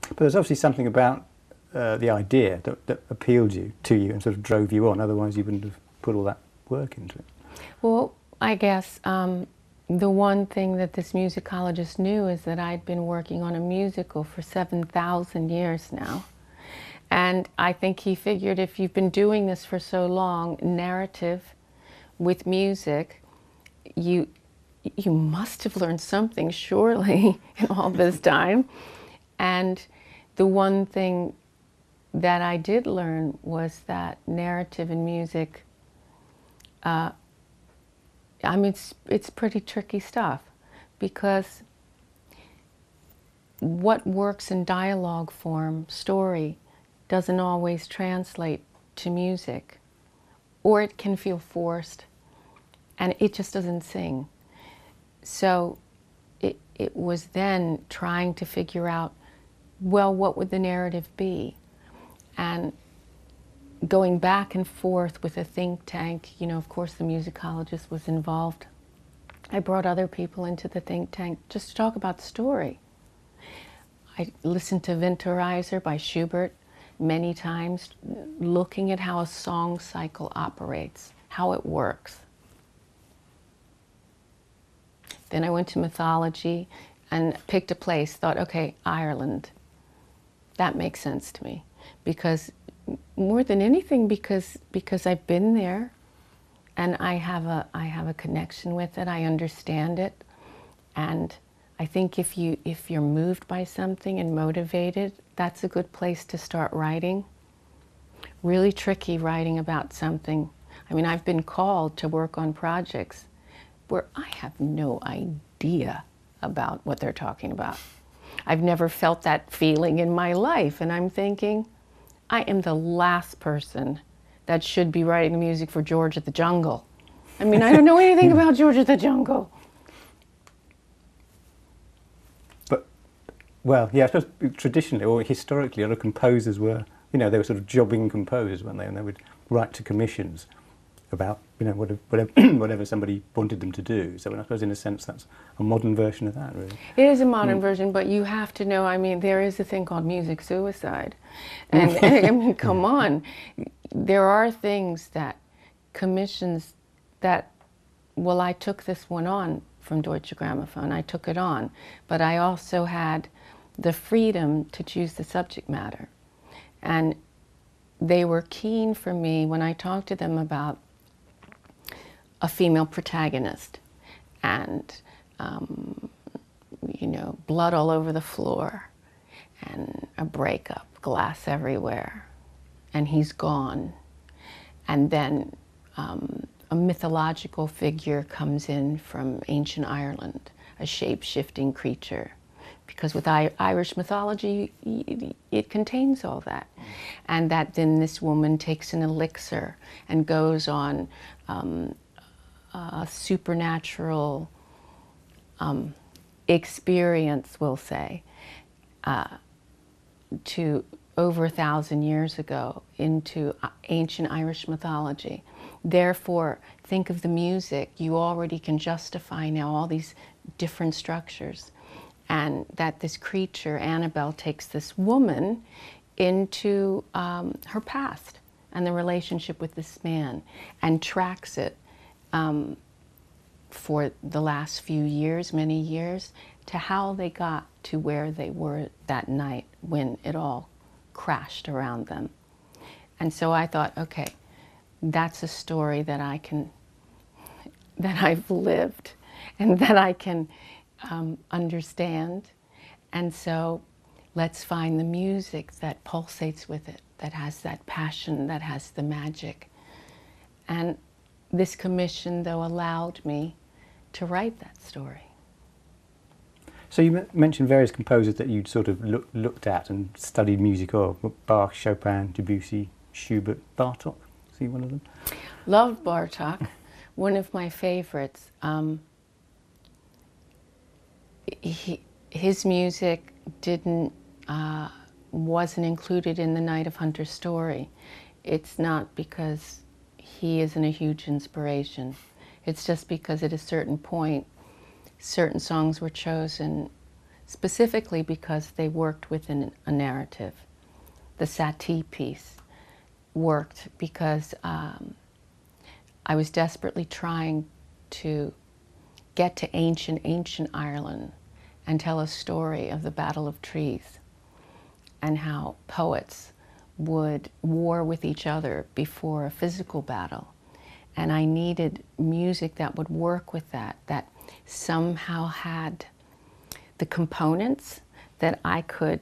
But there's obviously something about the idea that appealed to you and sort of drove you on. Otherwise, you wouldn't have put all that work into it. Well, I guess the one thing that this musicologist knew is that I'd been working on a musical for 7,000 years now. And I think he figured if you've been doing this for so long, narrative with music, you must have learned something, surely, in all this time. And the one thing that I did learn was that narrative in music, I mean, it's pretty tricky stuff, because what works in dialogue form, story, doesn't always translate to music, or it can feel forced, and it just doesn't sing. So it was then trying to figure out, well, what would the narrative be? And going back and forth with a think tank, you know, of course the musicologist was involved. I brought other people into the think tank just to talk about story. I listened to Winterreise by Schubert many times, looking at how a song cycle operates, how it works. Then I went to mythology and picked a place, thought, okay, Ireland. That makes sense to me, because more than anything, because I've been there and I have a connection with it, I understand it. And I think if you're moved by something and motivated, that's a good place to start writing. Really tricky writing about something. I mean, I've been called to work on projects where I have no idea about what they're talking about. I've never felt that feeling in my life, and I'm thinking, I am the last person that should be writing the music for George of the Jungle. I mean, I don't know anything about George of the Jungle. But, well, yeah, I suppose traditionally or historically, a lot of composers were, you know, they were sort of jobbing composers, weren't they? And they would write to commissions about, you know, whatever somebody wanted them to do. So I suppose in a sense that's a modern version of that, really. It is a modern version, but you have to know, I mean, there is a thing called music suicide. And I mean, come on. There are things that, commissions that, well, I took this one on from Deutsche Grammophon, I took it on, but I also had the freedom to choose the subject matter. And they were keen for me when I talked to them about a female protagonist and, you know, blood all over the floor and a breakup, glass everywhere, and he's gone. And then a mythological figure comes in from ancient Ireland, a shape-shifting creature. Because with Irish mythology, it contains all that. And that then this woman takes an elixir and goes on a supernatural experience, we'll say, to over 1,000 years ago into ancient Irish mythology. Therefore, think of the music. You already can justify now all these different structures. And that this creature, Annabelle, takes this woman into her past and the relationship with this man and tracks it for the last few years, many years, to how they got to where they were that night when it all crashed around them. And so I thought, okay, that's a story that I've lived and that I can understand. And so let's find the music that pulsates with it, that has that passion, that has the magic. And this commission, though, allowed me to write that story. So you mentioned various composers that you'd sort of looked at and studied music of: Bach, Chopin, Debussy, Schubert, Bartók. See one of them? Loved Bartók, one of my favorites. His music wasn't included in the Night of Hunter's story. It's not because he isn't a huge inspiration. It's just because at a certain point, certain songs were chosen specifically because they worked within a narrative. The Satie piece worked because I was desperately trying to get to ancient Ireland and tell a story of the Battle of Trees and how poets would war with each other before a physical battle. And I needed music that would work with that, that somehow had the components that I could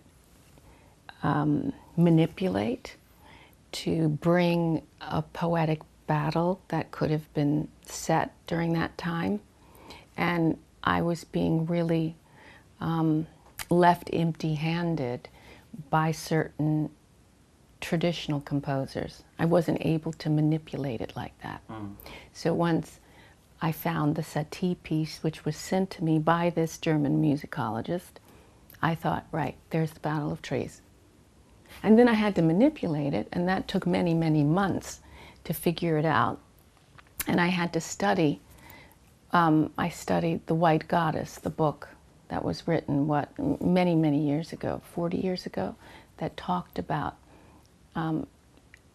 manipulate to bring a poetic battle that could have been set during that time. And I was being really left empty-handed by certain traditional composers. I wasn't able to manipulate it like that. So once I found the Satie piece, which was sent to me by this German musicologist, I thought, right, there's the Battle of Trees. And then I had to manipulate it, and that took many, many months to figure it out. And I had to study. I studied The White Goddess, the book that was written, many, many years ago, 40 years ago, that talked about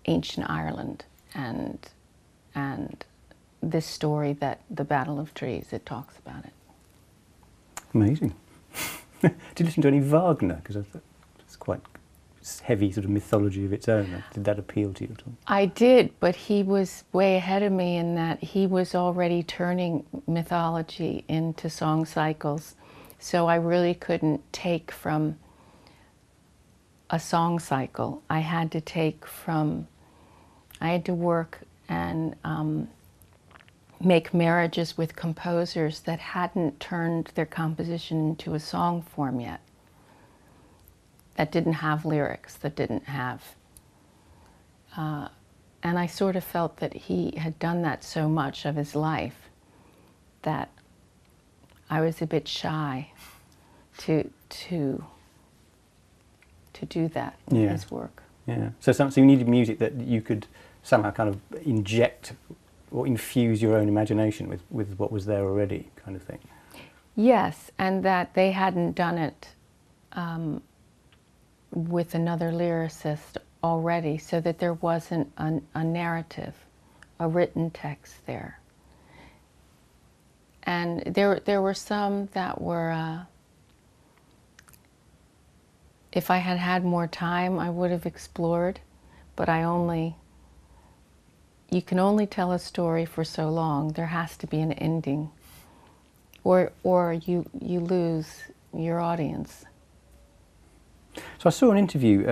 ancient Ireland and this story that the Battle of Trees, it talks about it. Amazing. Did you listen to any Wagner? Because it's quite heavy sort of mythology of its own. Did that appeal to you at all? I did, but he was way ahead of me in that he was already turning mythology into song cycles. So I really couldn't take from a song cycle. I had to work and make marriages with composers that hadn't turned their composition into a song form yet, that didn't have lyrics, that didn't have... and I sort of felt that he had done that so much of his life that I was a bit shy to do that in his work. Yeah. So you needed music that you could somehow kind of inject or infuse your own imagination with what was there already, kind of thing. Yes, and that they hadn't done it with another lyricist already, so that there wasn't a narrative, a written text there. And there were some that were, if I had had more time, I would have explored, but you can only tell a story for so long. There has to be an ending, or you lose your audience. So I saw an interview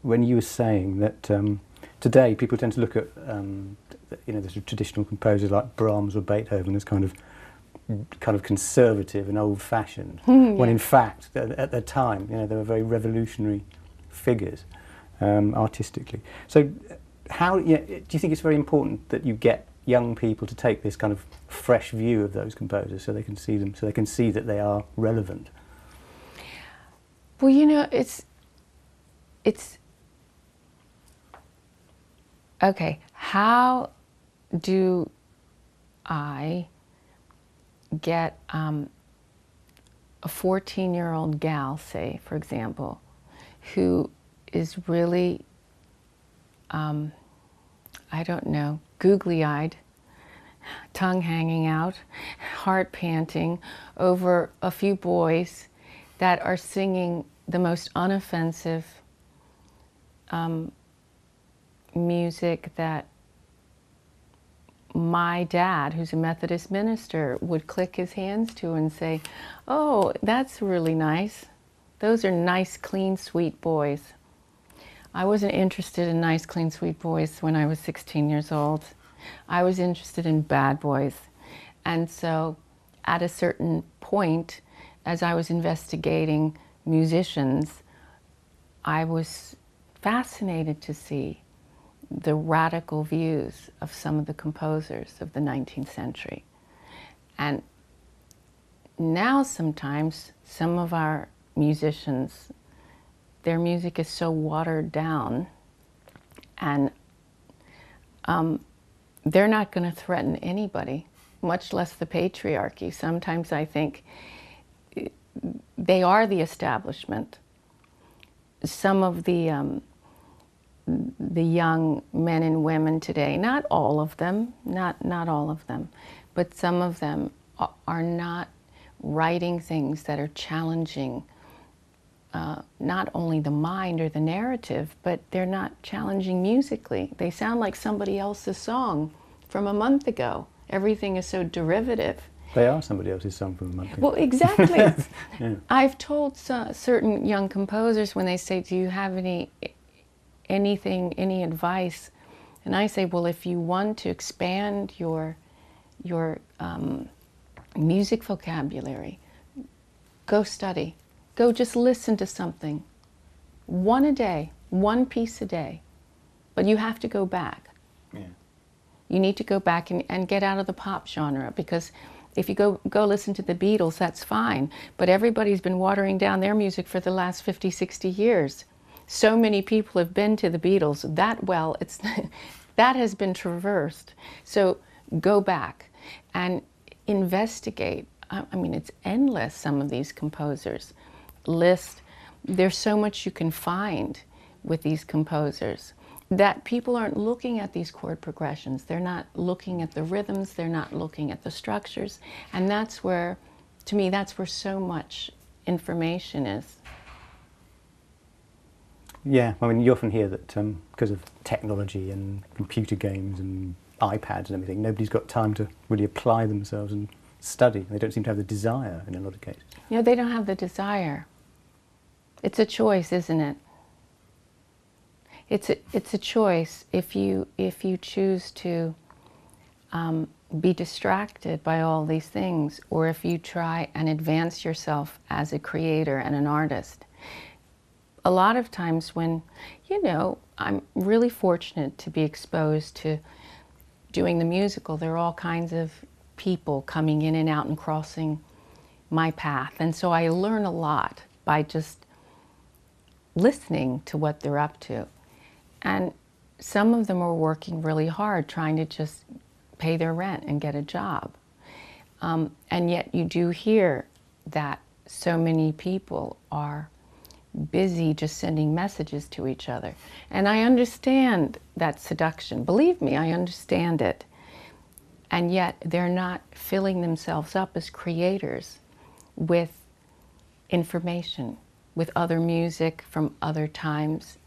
when you were saying that today people tend to look at the sort of traditional composers like Brahms or Beethoven as kind of conservative and old-fashioned, when in fact at the time they were very revolutionary figures artistically. So how do you think it's very important that you get young people to take this kind of fresh view of those composers so they can see them, so they can see that they are relevant? Well, it's okay. How do I get a 14-year-old gal, say, for example, who is really, I don't know, googly-eyed, tongue hanging out, heart panting over a few boys that are singing the most unoffensive music that my dad, who's a Methodist minister, would click his hands to and say, "Oh, that's really nice. Those are nice, clean, sweet boys." I wasn't interested in nice, clean, sweet boys when I was 16 years old. I was interested in bad boys. And so at a certain point, as I was investigating musicians, I was fascinated to see the radical views of some of the composers of the 19th century. And now sometimes some of our musicians, their music is so watered down, and they're not going to threaten anybody, much less the patriarchy. Sometimes I think they are the establishment. Some of the young men and women today, not all of them, not all of them, but some of them are not writing things that are challenging not only the mind or the narrative, but they're not challenging musically. They sound like somebody else's song from a month ago. Everything is so derivative. They are somebody else's song from a month ago. Well, exactly. Yeah. I've told certain young composers when they say, do you have any advice? And I say, well, if you want to expand your music vocabulary, go study. Go just listen to something. One a day, one piece a day. But you have to go back. Yeah. You need to go back and get out of the pop genre, because if you go listen to the Beatles, that's fine. But everybody's been watering down their music for the last 50, 60 years. So many people have been to the Beatles. That has been traversed. So go back and investigate. I mean, it's endless, some of these composers. There's so much you can find with these composers that people aren't looking at these chord progressions. They're not looking at the rhythms. They're not looking at the structures. And that's where, to me, that's where so much information is. Yeah, I mean, you often hear that because of technology and computer games and iPads and everything, nobody's got time to really apply themselves and study. They don't seem to have the desire in a lot of cases. You know, they don't have the desire. It's a choice, isn't it? It's a choice if you choose to be distracted by all these things, or if you try and advance yourself as a creator and an artist. A lot of times when, you know, I'm really fortunate to be exposed to doing the musical. There are all kinds of people coming in and out and crossing my path. And so I learn a lot by just listening to what they're up to. And some of them are working really hard trying to just pay their rent and get a job. And yet you do hear that so many people are busy just sending messages to each other. And I understand that seduction. Believe me, I understand it. And yet they're not filling themselves up as creators with information, with other music from other times.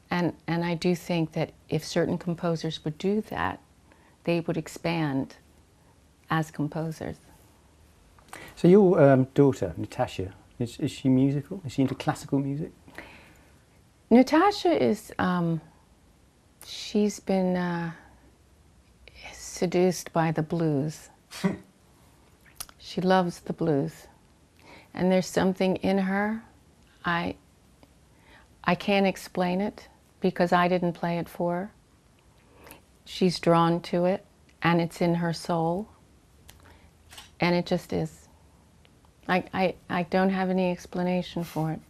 And I do think that if certain composers would do that, they would expand as composers. So your daughter, Natasha, is she musical? Is she into classical music? Natasha is, she's been seduced by the blues. She loves the blues. And there's something in her, I can't explain it because I didn't play it for her. She's drawn to it, and it's in her soul, and it just is. I don't have any explanation for it,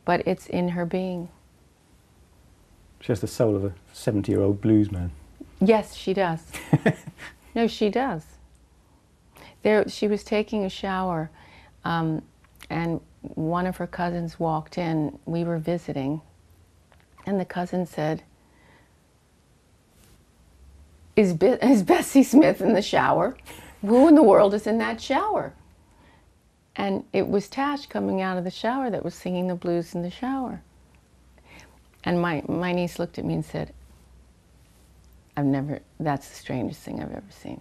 but it's in her being. She has the soul of a 70-year-old blues man. Yes, she does. No, she does. She was taking a shower, and one of her cousins walked in. We were visiting, and the cousin said, Is Bessie Smith in the shower? Who in the world is in that shower? And it was Tash coming out of the shower that was singing the blues in the shower. And my niece looked at me and said, that's the strangest thing I've ever seen.